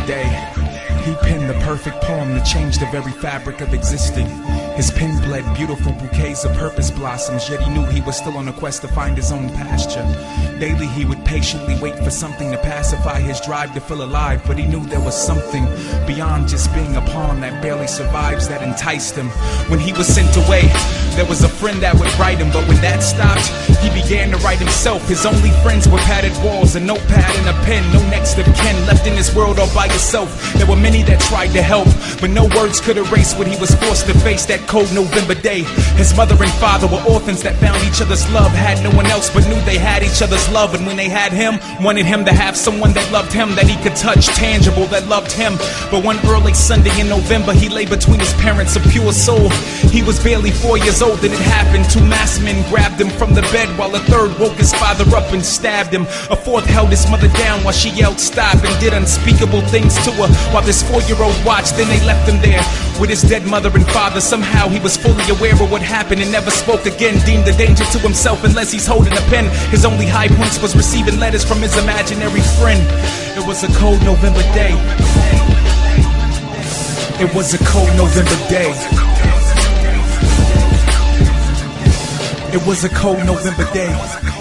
day, he penned the perfect poem that changed the very fabric of existing. His pen bled beautiful bouquets of purpose blossoms, yet he knew he was still on a quest to find his own pasture. Daily he would patiently wait for something to pacify his drive to feel alive, but he knew there was something beyond just being a pawn that barely survives that enticed him. When he was sent away, there was a friend that would write him, but when that stopped, he began to write himself. His only friends were padded walls, a notepad and a pen, no next of kin, left in this world all by himself. There were many that tried to help, but no words could erase what he was forced to face that cold November day. His mother and father were orphans that found each other's love, had no one else but knew they had each other's love, and when they had him, wanted him to have someone that loved him, that he could touch, tangible, that loved him. But one early Sunday in November, he lay between his parents, a pure soul. He was barely 4 years old and it happened. Two masked men grabbed him from the bed while a third woke his father up and stabbed him. A fourth held his mother down while she yelled stop and did unspeakable things to her while this 4-year-old watched. Then they left him there with his dead mother and father. Somehow he was fully aware of what happened and never spoke again. Deemed a danger to himself unless he's holding a pen. His only high points was receiving letters from his imaginary friend. It was a cold November day. It was a cold November day. It was a cold November day.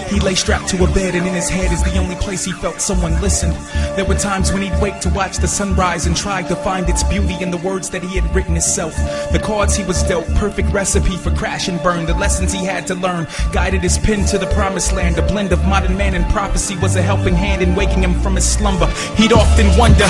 He lay strapped to a bed, and in his head is the only place he felt someone listen. There were times when he'd wake to watch the sunrise and try to find its beauty in the words that he had written himself. The cards he was dealt, perfect recipe for crash and burn. The lessons he had to learn guided his pen to the promised land. A blend of modern man and prophecy was a helping hand in waking him from his slumber. He'd often wonder,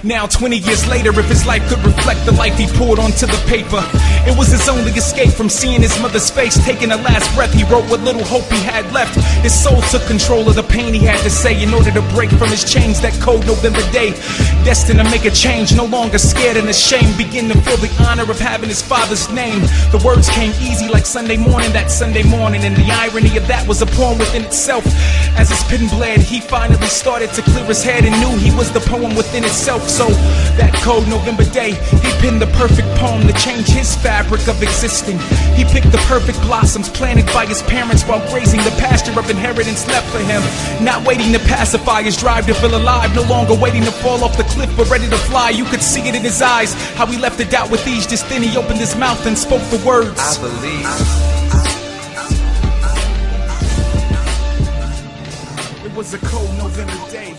now 20 years later, if his life could reflect the life he poured onto the paper. It was his only escape from seeing his mother's face. Taking a last breath, he wrote what little hope he had left. His soul took control of the pain he had to say in order to break from his chains that cold November day. Destined to make a change, no longer scared and ashamed. Begin to feel the honor of having his father's name. The words came easy like Sunday morning that Sunday morning, and the irony of that was a poem within itself. As his pen bled, he finally started to clear his head and knew he was the poem within itself. So that cold November day, he penned the perfect poem to change his fabric of existing. He picked the perfect blossoms planted by his parents while grazing the pasture of inheritance left for him. Not waiting to pacify his drive to feel alive, no longer waiting to fall off the cliff but ready to fly. You could see it in his eyes, how he left the doubt with ease. Just then he opened his mouth and spoke the words, I believe. It was a cold November day.